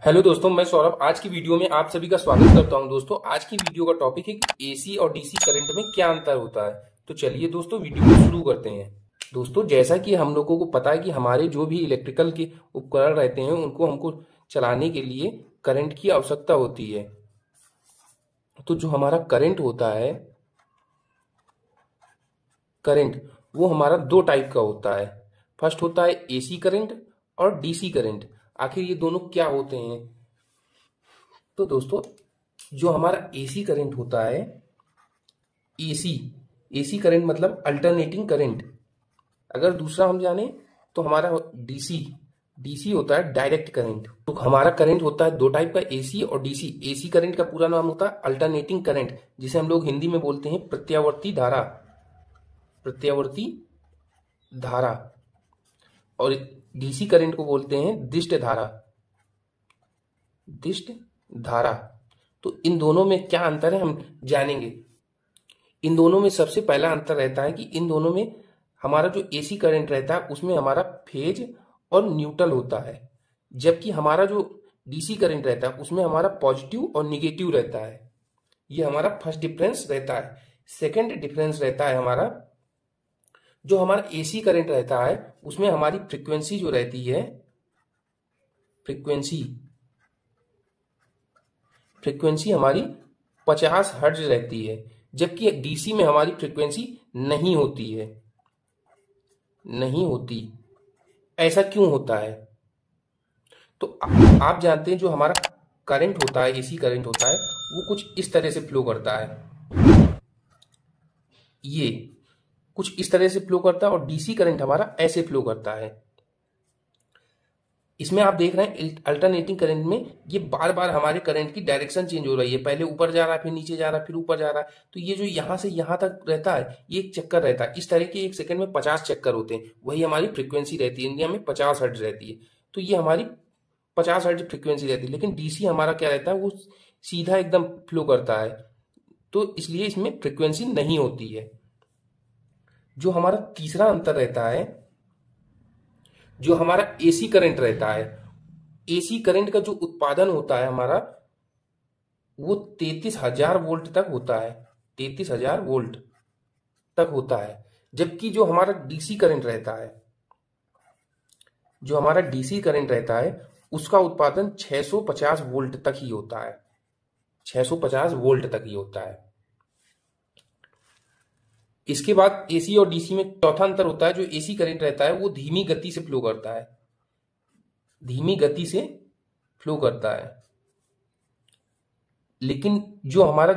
Hello दोस्तों, मैं सौरभ। आज की वीडियो में आप सभी का स्वागत करता हूं। दोस्तों, आज की वीडियो का टॉपिक है कि एसी और डीसी करंट में क्या अंतर होता है। तो चलिए दोस्तों, वीडियो को शुरू करते हैं। दोस्तों, जैसा कि हम लोगों को पता है कि हमारे जो भी इलेक्ट्रिकल के उपकरण रहते हैं उनको हमको चलाने के लिए करंट की आवश्यकता होती है। तो जो हमारा करंट होता है, करंट वो हमारा दो टाइप का होता है। फर्स्ट होता है एसी करंट और डीसी करंट। आखिर ये दोनों क्या होते हैं? तो दोस्तों, जो हमारा एसी करंट होता है, एसी एसी करंट मतलब अल्टरनेटिंग करंट। अगर दूसरा हम जाने तो हमारा डीसी डीसी होता है डायरेक्ट करंट। तो हमारा करंट होता है दो टाइप का, एसी और डीसी। एसी करंट का पूरा नाम होता है अल्टरनेटिंग करंट, जिसे हम लोग हिंदी में बोलते हैं प्रत्यावर्ती धारा। प्रत्यावर्ती धारा। और डीसी करंट को बोलते हैं दिष्ट धारा। दिष्ट धारा। तो इन दोनों में क्या अंतर है हम जानेंगे। इन दोनों में सबसे पहला अंतर रहता है कि इन दोनों में हमारा जो एसी करंट रहता है उसमें हमारा फेज और न्यूट्रल होता है, जबकि हमारा जो डीसी करंट रहता है उसमें हमारा पॉजिटिव और निगेटिव रहता है। ये हमारा फर्स्ट डिफरेंस रहता है। सेकंड डिफरेंस रहता है हमारा, जो हमारा एसी करंट रहता है उसमें हमारी फ्रीक्वेंसी जो रहती है, फ्रीक्वेंसी फ्रीक्वेंसी हमारी 50 हर्ट्ज रहती है, जबकि डीसी में हमारी फ्रीक्वेंसी नहीं होती है। नहीं होती। ऐसा क्यों होता है? तो आप जानते हैं जो हमारा करंट होता है, एसी करंट होता है, वो कुछ इस तरह से फ्लो करता है। ये कुछ इस तरह से फ्लो करता है और डीसी करंट हमारा ऐसे फ्लो करता है। इसमें आप देख रहे हैं अल्टरनेटिंग करंट में ये बार बार हमारे करंट की डायरेक्शन चेंज हो रही है। पहले ऊपर जा रहा है, फिर नीचे जा रहा है, फिर ऊपर जा रहा है। तो ये जो यहां से यहां तक रहता है, ये एक चक्कर रहता है। इस तरह के एक सेकंड में 50 चक्कर होते हैं। वही हमारी फ्रीक्वेंसी रहती है। इंडिया में 50 हर्ट्ज रहती है। तो ये हमारी 50 हर्ट्ज फ्रीक्वेंसी रहती है। लेकिन डीसी हमारा क्या रहता है, वो सीधा एकदम फ्लो करता है। तो इसलिए इसमें फ्रीक्वेंसी नहीं होती है। जो हमारा तीसरा अंतर रहता है, जो हमारा एसी करंट रहता है, एसी करंट का जो उत्पादन होता है हमारा, वो 33,000 वोल्ट तक होता है। 33,000 वोल्ट तक होता है। जबकि जो हमारा डीसी करंट रहता है, जो हमारा डीसी करंट रहता है उसका उत्पादन 650 वोल्ट तक ही होता है। 650 वोल्ट तक ही होता है। इसके बाद एसी और डीसी में चौथा अंतर होता है, जो एसी करंट रहता है वो धीमी गति से फ्लो करता है। धीमी गति से फ्लो करता है। लेकिन जो हमारा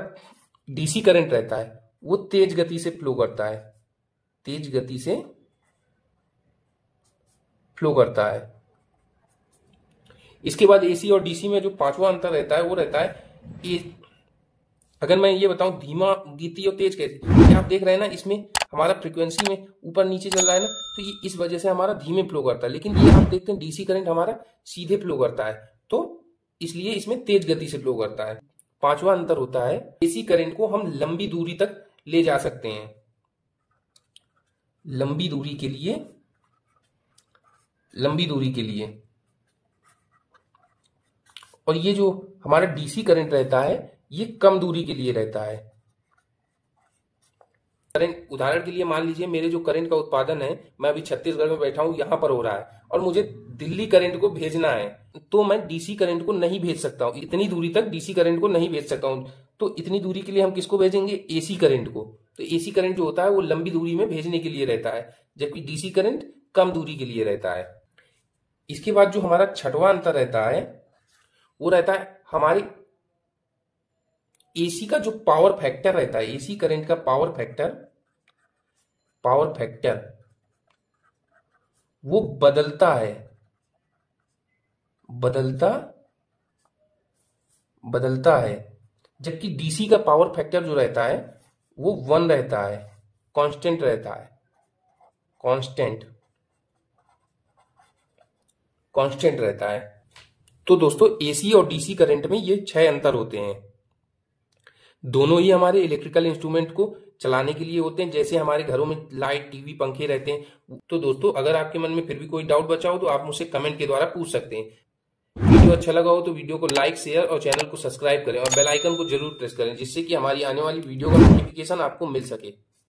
डीसी करंट रहता है वो तेज गति से फ्लो करता है। तेज गति से फ्लो करता है। इसके बाद एसी और डीसी में जो पांचवा अंतर रहता है वो रहता है, अगर मैं ये बताऊं धीमा गति और तेज कैसे, ये आप देख रहे हैं ना, इसमें हमारा फ्रीक्वेंसी में ऊपर नीचे चल रहा है ना, तो ये इस वजह से हमारा धीमे फ्लो करता है। लेकिन ये आप देखते हैं डीसी करंट हमारा सीधे फ्लो करता है, तो इसलिए इसमें तेज गति से फ्लो करता है। पांचवा अंतर होता है, एसी करंट को हम लंबी दूरी तक ले जा सकते हैं। लंबी दूरी के लिए, लंबी दूरी के लिए। और ये जो हमारा डीसी करंट रहता है ये कम दूरी के लिए रहता है। करंट, उदाहरण के लिए मान लीजिए मेरे जो करंट का उत्पादन है, मैं अभी छत्तीसगढ़ में बैठा हूं, यहां पर हो रहा है और मुझे दिल्ली करंट को भेजना है, तो मैं डीसी करंट को नहीं भेज सकता हूं। इतनी दूरी तक डीसी करंट को नहीं भेज सकता हूं। तो इतनी दूरी के लिए हम किसको भेजेंगे? एसी करंट को। तो एसी करंट जो होता है वो लंबी दूरी में भेजने के लिए रहता है, जबकि डीसी करंट कम दूरी के लिए रहता है। इसके बाद जो हमारा छठवां अंतर रहता है वो रहता है हमारे एसी का जो पावर फैक्टर रहता है, एसी करंट का पावर फैक्टर, पावर फैक्टर वो बदलता है। बदलता बदलता है। जबकि डीसी का पावर फैक्टर जो रहता है वो 1 रहता है, कांस्टेंट रहता है। कांस्टेंट कांस्टेंट रहता है। तो दोस्तों, एसी और डीसी करंट में ये 6 अंतर होते हैं। दोनों ही हमारे इलेक्ट्रिकल इंस्ट्रूमेंट को चलाने के लिए होते हैं। जैसे हमारे घरों में लाइट, टीवी, पंखे रहते हैं। तो दोस्तों, अगर आपके मन में फिर भी कोई डाउट बचा हो तो आप मुझसे कमेंट के द्वारा पूछ सकते हैं। वीडियो अच्छा लगा हो तो वीडियो को लाइक, शेयर और चैनल को सब्सक्राइब करें और बेल आइकन को जरूर प्रेस करें, जिससे कि हमारी आने वाली वीडियो का नोटिफिकेशन आपको मिल सके।